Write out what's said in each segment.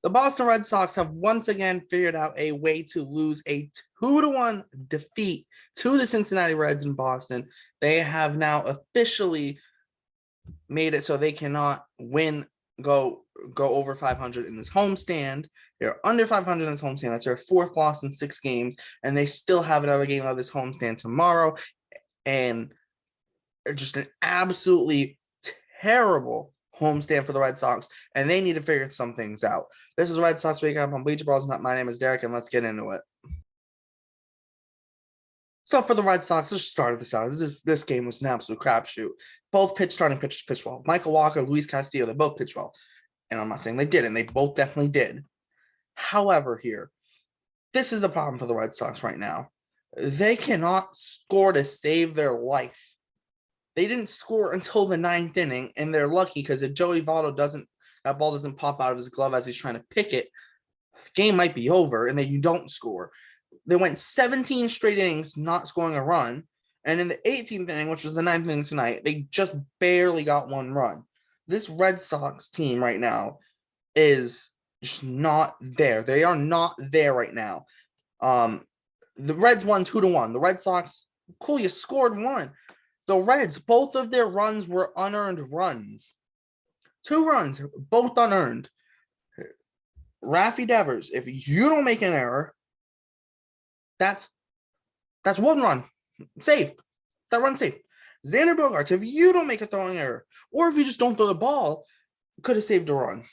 The Boston Red Sox have once again figured out a way to lose a 2-1 defeat to the Cincinnati Reds in Boston. They have now officially made it so they cannot go over 500 in this homestand. They're under 500 in this homestand. That's their fourth loss in 6 games, and they still have another game of this homestand tomorrow. And just an absolutely terrible homestand for the Red Sox, and they need to figure some things out. This is Red Sox Week up on Bleacher Brawls. My name is Derrik, and let's get into it. So for the Red Sox, let's start this out. This game was an absolute crapshoot. Both starting pitchers pitched well. Michael Walker, Luis Castillo, they both pitched well. And I'm not saying they didn't. They both definitely did. However, here, this is the problem for the Red Sox right now. They cannot score to save their life. They didn't score until the 9th inning, and they're lucky because if Joey Votto that ball doesn't pop out of his glove as he's trying to pick it, the game might be over, and then you don't score. They went 17 straight innings not scoring a run, and in the 18th inning, which was the 9th inning tonight, they just barely got one run. This Red Sox team right now is just not there. They are not there right now. The Reds won 2-1. The Red Sox, cool, you scored one. The Reds, both of their runs were unearned runs. 2 runs, both unearned. Raffy Devers, if you don't make an error, that's 1 run. Safe. That run safe. Xander Bogaerts, if you don't make a throwing error, or if you just don't throw the ball, could have saved a run.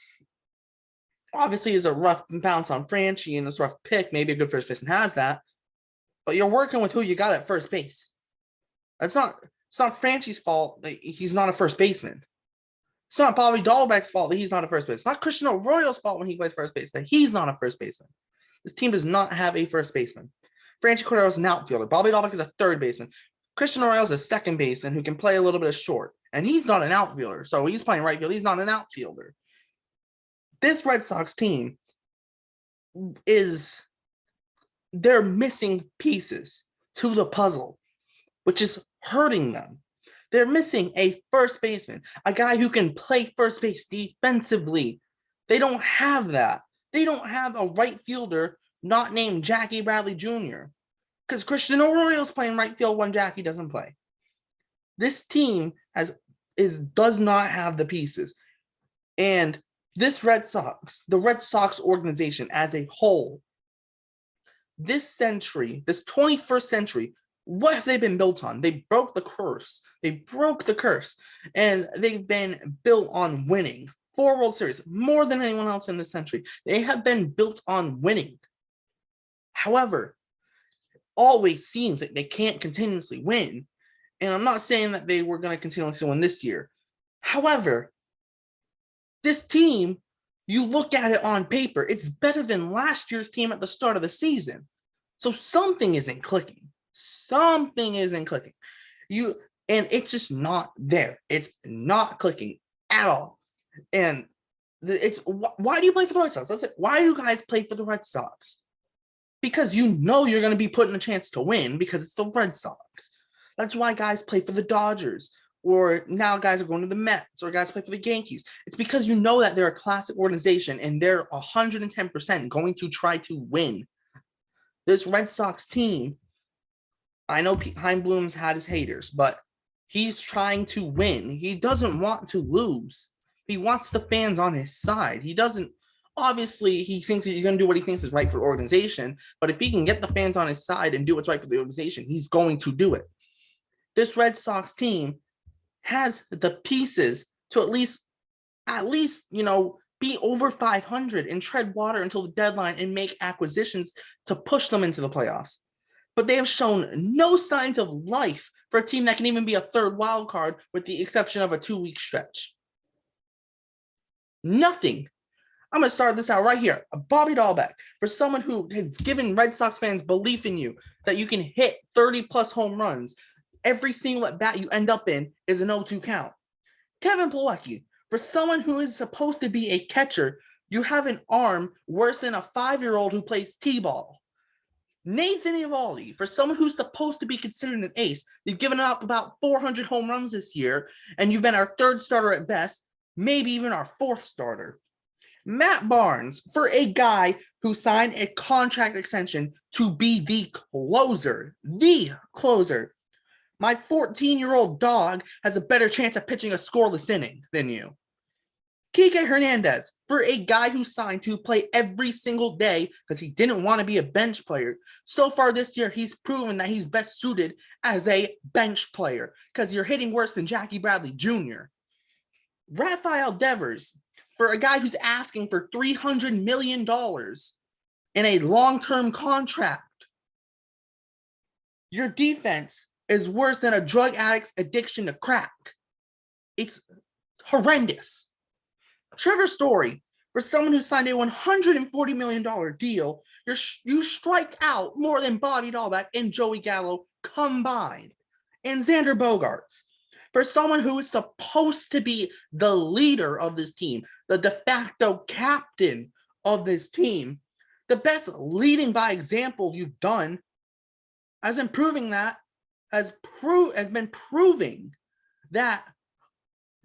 Obviously, it's a rough bounce on Franchy and it's a rough pick. Maybe a good first baseman has that. But you're working with who you got at first base. It's not Franchy's fault that he's not a first baseman. It's not Bobby Dahlbeck's fault that he's not a first baseman. It's not Christian Arroyo's fault when he plays first base that he's not a first baseman. This team does not have a first baseman. Franchy Cordero is an outfielder. Bobby Dahlbeck is a third baseman. Christian Arroyo is a second baseman who can play a little bit of short. And he's not an outfielder. So he's playing right field. He's not an outfielder. This Red Sox team they're missing pieces to the puzzle, which is hurting them. They're missing a first baseman, a guy who can play first base defensively. They don't have that. They don't have a right fielder not named Jackie Bradley Jr. because Christian Arroyo's playing right field when Jackie doesn't play. This team does not have the pieces. And this the Red Sox organization as a whole, this century, this 21st century, what have they been built on? They broke the curse. And they've been built on winning. 4 World Series, more than anyone else in this century. They have been built on winning. However, it always seems like they can't continuously win. And I'm not saying that they were going to continuously win this year. However, this team, you look at it on paper, it's better than last year's team at the start of the season. So something isn't clicking. And it's just not there. It's not clicking at all. And why do you play for the Red Sox? Why do you guys play for the Red Sox? Because you know you're going to be put in a chance to win because it's the Red Sox. That's why guys play for the Dodgers. Or now guys are going to the Mets, or guys play for the Yankees. It's because you know that they're a classic organization and they're 110% going to try to win. This Red Sox team, I know Chaim Bloom's had his haters, but he's trying to win. He doesn't want to lose. He wants the fans on his side. Obviously, he thinks he's going to do what he thinks is right for the organization, but if he can get the fans on his side and do what's right for the organization, he's going to do it. This Red Sox team has the pieces to at least, be over 500 and tread water until the deadline and make acquisitions to push them into the playoffs. But they have shown no signs of life for a team that can even be a third wild card with the exception of a 2-week stretch. Nothing. I'm going to start this out right here. Bobby Dahlbeck, for someone who has given Red Sox fans belief in you that you can hit 30-plus home runs. Every single at bat you end up in is an 0-2 count. Kevin Plawecki, for someone who is supposed to be a catcher, you have an arm worse than a 5-year-old who plays t-ball. Nathan Eovaldi, for someone who's supposed to be considered an ace, you've given up about 400 home runs this year, and you've been our 3rd starter at best, maybe even our 4th starter. Matt Barnes, for a guy who signed a contract extension to be the closer. My 14-year-old dog has a better chance of pitching a scoreless inning than you. Kike Hernandez, for a guy who signed to play every single day because he didn't want to be a bench player. So far this year, he's proven that he's best suited as a bench player because you're hitting worse than Jackie Bradley Jr. Rafael Devers, for a guy who's asking for $300 million in a long-term contract. Your defense is worse than a drug addict's addiction to crack. It's horrendous. Trevor Story, for someone who signed a $140 million deal, you strike out more than Bobby Dahlbeck and Joey Gallo combined. And Xander Bogaerts, for someone who is supposed to be the leader of this team, the de facto captain of this team, the best leading by example you've done, has been proving that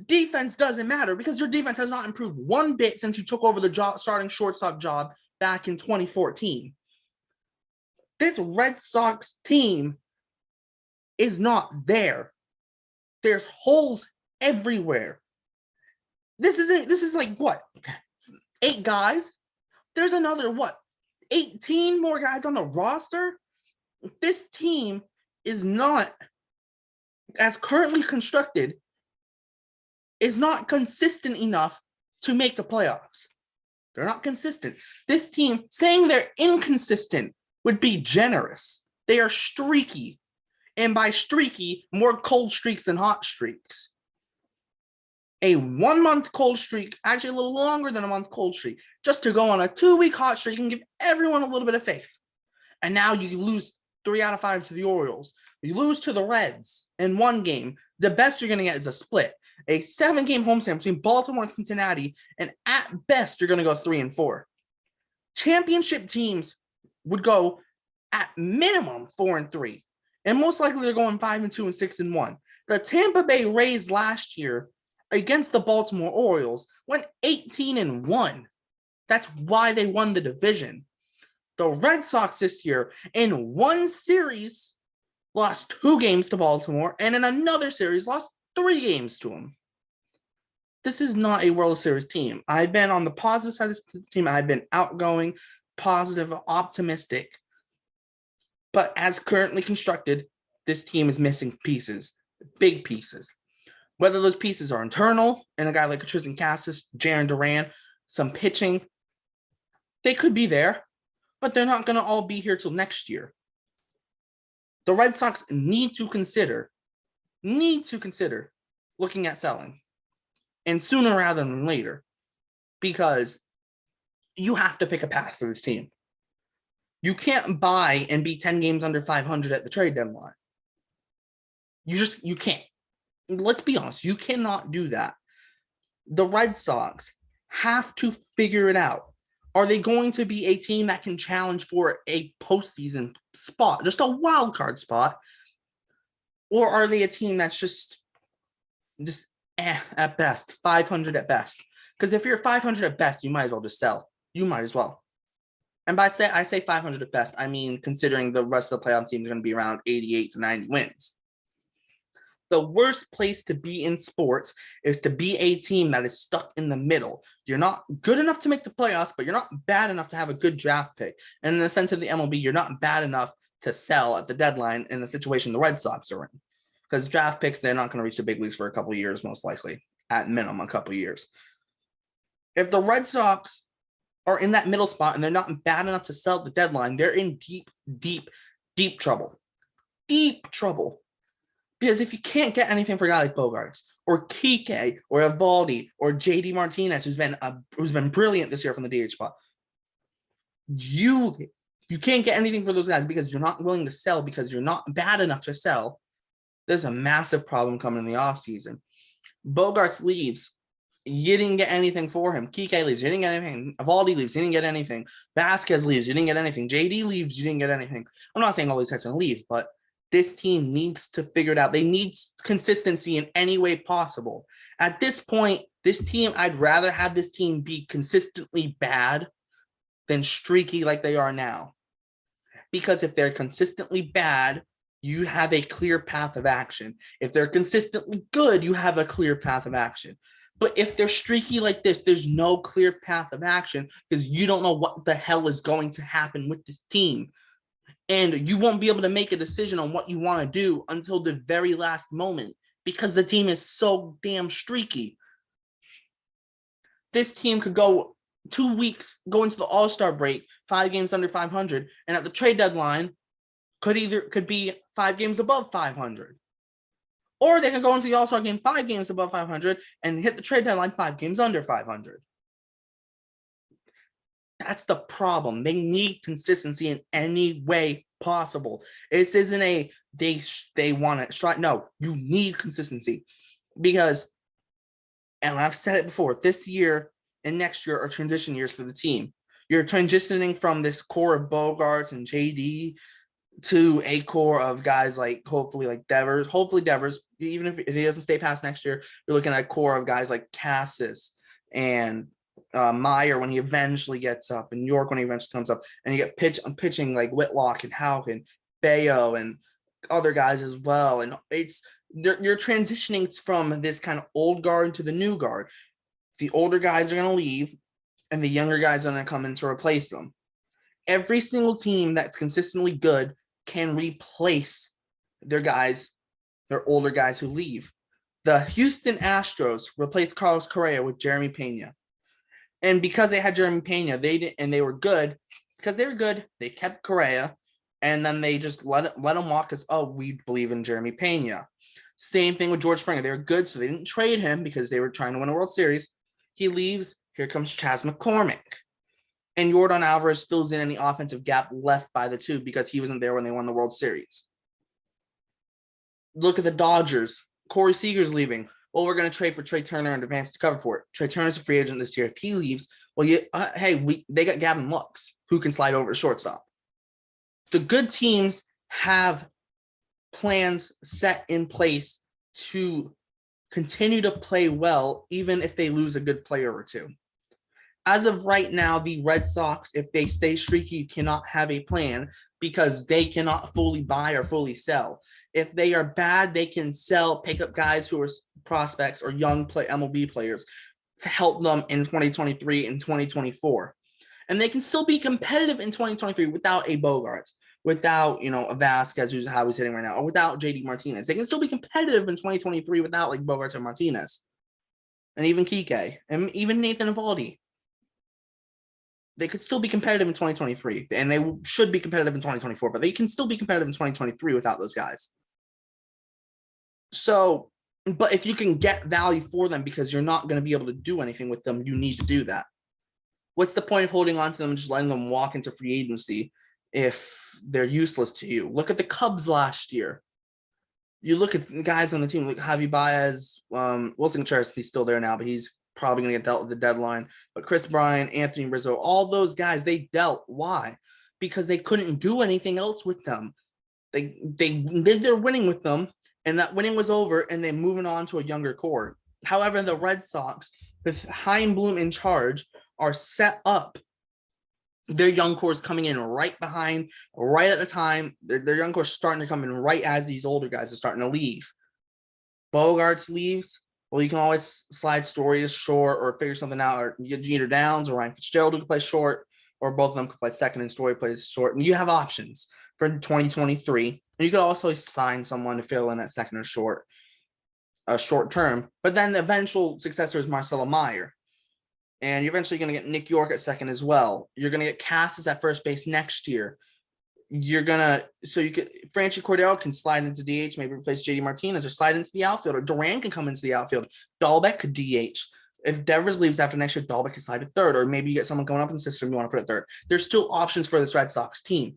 defense doesn't matter because your defense has not improved one bit since you took over the starting shortstop job back in 2014. This Red Sox team is not there. There's holes everywhere. This is like what? 8 guys? There's another 18 more guys on the roster? This team is not, as currently constructed, is not consistent enough to make the playoffs. They're not consistent. This team, saying they're inconsistent would be generous. They are streaky. And by streaky, more cold streaks than hot streaks. A 1-month cold streak, actually a little longer than a month cold streak, just to go on a 2-week hot streak and give everyone a little bit of faith. And now you lose 3 out of 5 to the Orioles. You lose to the Reds in 1 game. The best you're going to get is a split. A 7-game homestand between Baltimore and Cincinnati, and at best, you're going to go 3-4. Championship teams would go at minimum 4-3, and most likely they're going 5-2 and 6-1. The Tampa Bay Rays last year against the Baltimore Orioles went 18-1. That's why they won the division. The Red Sox this year in 1 series lost 2 games to Baltimore, and in another series lost 3 games to them. This is not a World Series team. I've been on the positive side of this team. I've been outgoing, positive, optimistic. But as currently constructed, this team is missing pieces, big pieces. Whether those pieces are internal, and a guy like Tristan Cassis, Jarren Duran, some pitching, they could be there, but they're not going to all be here till next year. The Red Sox need to consider looking at selling, and sooner rather than later, because you have to pick a path for this team. You can't buy and be 10 games under 500 at the trade deadline. You can't. Let's be honest, you cannot do that. The Red Sox have to figure it out. Are they going to be a team that can challenge for a postseason spot, just a wild card spot? Or are they a team that's just at best, 500 at best? Because if you're 500 at best, you might as well just sell. You might as well. And I say 500 at best, I mean considering the rest of the playoff teams are going to be around 88 to 90 wins. The worst place to be in sports is to be a team that is stuck in the middle. You're not good enough to make the playoffs, but you're not bad enough to have a good draft pick. And in the sense of the MLB, you're not bad enough to sell at the deadline in the situation the Red Sox are in. Because draft picks, they're not going to reach the big leagues for a couple of years, most likely. At minimum, a couple of years. If the Red Sox are in that middle spot and they're not bad enough to sell at the deadline, they're in deep trouble. Deep trouble. Because if you can't get anything for a guy like Bogaerts or Kike or Evaldi or JD Martinez, who's been brilliant this year from the DH spot, you can't get anything for those guys because you're not willing to sell because you're not bad enough to sell. There's a massive problem coming in the offseason. Bogaerts leaves. You didn't get anything for him. Kike leaves. You didn't get anything. Evaldi leaves. You didn't get anything. Vasquez leaves. You didn't get anything. JD leaves. You didn't get anything. I'm not saying all these guys are going to leave, but This team needs to figure it out. They need consistency in any way possible. At this point, this team, I'd rather have this team be consistently bad than streaky like they are now. Because if they're consistently bad, you have a clear path of action. If they're consistently good, you have a clear path of action. But if they're streaky like this, there's no clear path of action because you don't know what the hell is going to happen with this team. And you won't be able to make a decision on what you want to do until the very last moment because the team is so damn streaky. This team could go 2 weeks, go into the All-Star break, 5 games under 500, and at the trade deadline could be 5 games above 500. Or they can go into the All-Star game 5 games above 500 and hit the trade deadline 5 games under 500. That's the problem. They need consistency in any way possible. This isn't a they want to strike. No, you need consistency because, and I've said it before, this year and next year are transition years for the team. You're transitioning from this core of Bogarts and JD to a core of guys like hopefully Devers, even if he doesn't stay past next year, you're looking at a core of guys like Cassis and Meyer when he eventually gets up, and York when he eventually comes up, and you get pitching like Whitlock and Houck and Bayo and other guys as well. And you're transitioning from this kind of old guard to the new guard. The older guys are going to leave, and the younger guys are going to come in to replace them. Every single team that's consistently good can replace their older guys who leave. The Houston Astros replaced Carlos Correa with Jeremy Pena. And because they had Jeremy Pena, they were good. Because they were good, they kept Correa, and then they just let him walk because, we believe in Jeremy Pena. Same thing with George Springer. They were good, so they didn't trade him because they were trying to win a World Series. He leaves. Here comes Chas McCormick. And Yordan Alvarez fills in any offensive gap left by the two because he wasn't there when they won the World Series. Look at the Dodgers. Corey Seager's leaving. Well, we're going to trade for Trey Turner and advance to cover for it. Trey Turner's a free agent this year. If he leaves, they got Gavin Lux, who can slide over to shortstop. The good teams have plans set in place to continue to play well, even if they lose a good player or two. As of right now, the Red Sox, if they stay streaky, cannot have a plan because they cannot fully buy or fully sell. If they are bad, they can pick up guys who are prospects or young MLB players to help them in 2023 and 2024. And they can still be competitive in 2023 without a Bogarts, without, a Vasquez, who's how he's hitting right now, or without JD Martinez. They can still be competitive in 2023 without like Bogarts or Martinez. And even Kike, and even Nathan Eovaldi. They could still be competitive in 2023, and they should be competitive in 2024, but they can still be competitive in 2023 without those guys. So, but if you can get value for them because you're not going to be able to do anything with them, you need to do that. What's the point of holding on to them and just letting them walk into free agency if they're useless to you? Look at the Cubs last year. You look at the guys on the team like Javi Baez, Wilson Contreras, he's still there now, but he's probably going to get dealt with the deadline. But Chris Bryant, Anthony Rizzo, all those guys, they dealt. Why? Because they couldn't do anything else with them. They did their winning with them, and that winning was over, and they're moving on to a younger core. However, the Red Sox, with Chaim Bloom in charge, are set up. Their young core is coming in right behind, right at the time. Their young core is starting to come in right as these older guys are starting to leave. Bogarts leaves. Well, you can always slide Story to short or figure something out, or you get Jeter Downs or Ryan Fitzgerald who can play short, or both of them can play second and Story plays short. And you have options for 2023. And you could also sign someone to fill in at second or short term. But then the eventual successor is Marcelo Meyer. And you're eventually going to get Nick York at second as well. You're going to get Cassis at first base next year. Franchi Cordero can slide into DH, maybe replace JD Martinez, or slide into the outfield, or Duran can come into the outfield. Dahlbeck could DH. If Devers leaves after next year, Dahlbeck can slide to third, or maybe you get someone coming up in the system you want to put at third. There's still options for this Red Sox team,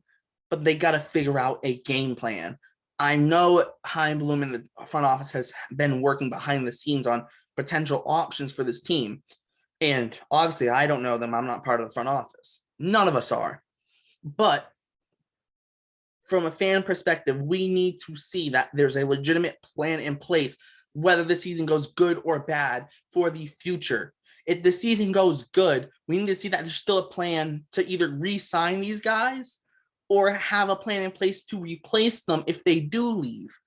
but they got to figure out a game plan. I know Chaim Bloom in the front office has been working behind the scenes on potential options for this team. And obviously, I don't know them. I'm not part of the front office. None of us are. But from a fan perspective, we need to see that there's a legitimate plan in place, whether the season goes good or bad for the future. If the season goes good, we need to see that there's still a plan to either re-sign these guys or have a plan in place to replace them if they do leave.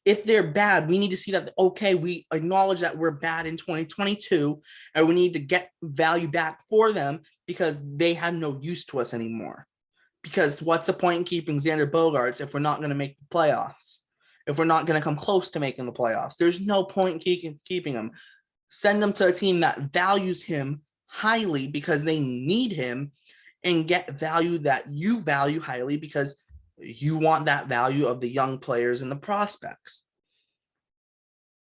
If they're bad, we need to see that, okay, we acknowledge that we're bad in 2022 and we need to get value back for them because they have no use to us anymore. Because what's the point in keeping Xander Bogaerts if we're not going to make the playoffs? If we're not going to come close to making the playoffs, there's no point in keeping him. Send him to a team that values him highly because they need him, and get value that you value highly because you want that value of the young players and the prospects.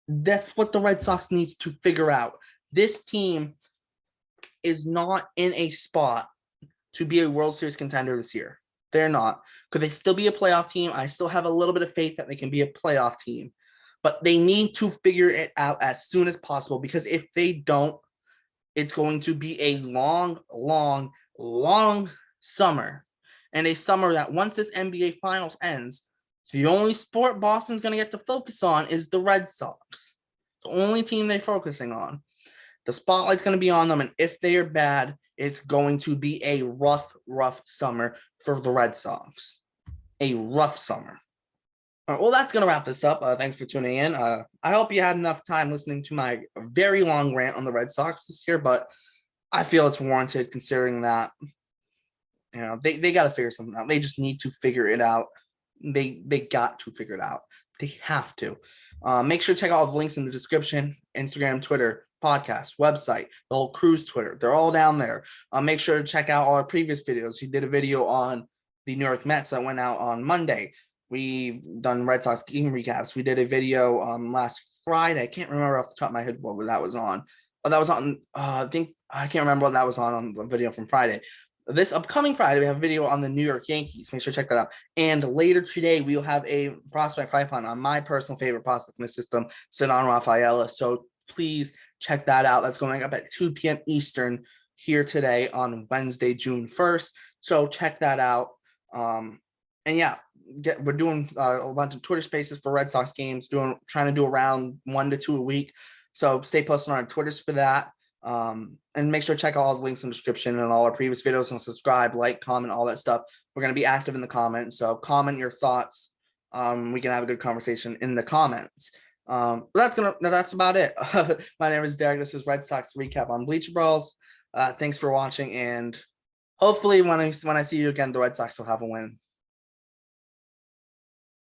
That's what the Red Sox needs to figure out. This team is not in a spot to be a World Series contender this year. They're not. Could they still be a playoff team? I still have a little bit of faith that they can be a playoff team, but they need to figure it out as soon as possible, because if they don't, it's going to be a long, long, long summer, and a summer that once this NBA Finals ends, the only sport Boston's going to get to focus on is the Red Sox. The only team they're focusing on. The spotlight's going to be on them, and if they are bad, it's going to be a rough, rough summer for the Red Sox. A rough summer. All right, well, that's going to wrap this up. Thanks for tuning in. I hope you had enough time listening to my very long rant on the Red Sox this year, but I feel it's warranted considering that, you know, they got to figure something out. They just need to figure it out. They got to figure it out. They have to. Make sure to check out all the links in the description: Instagram, Twitter, podcast, website, the whole crew's Twitter. They're all down there. Make sure to check out all our previous videos. We did a video on the New York Mets that went out on Monday. We've done Red Sox game recaps. We did a video last Friday. I can't remember off the top of my head what that was on. Oh, that was on, I can't remember what that was on the video from Friday. This upcoming Friday, we have a video on the New York Yankees. Make sure to check that out. And later today, we'll have a prospect pipeline on my personal favorite prospect in the system, Ceddanne Rafaela. So please check that out. That's going up at 2 p.m. Eastern here today on Wednesday, June 1st. So check that out. And yeah, we're doing a bunch of Twitter spaces for Red Sox games, trying to do around 1 to 2 a week. So stay posted on our Twitters for that. And make sure to check out all the links in the description and all our previous videos, and subscribe, like, comment, all that stuff. We're going to be active in the comments. So comment your thoughts. We can have a good conversation in the comments. That's about it. My name is Derrik. This is Red Sox Recap on Bleacher Brawls. Thanks for watching, and hopefully when I see you again, the Red Sox will have a win.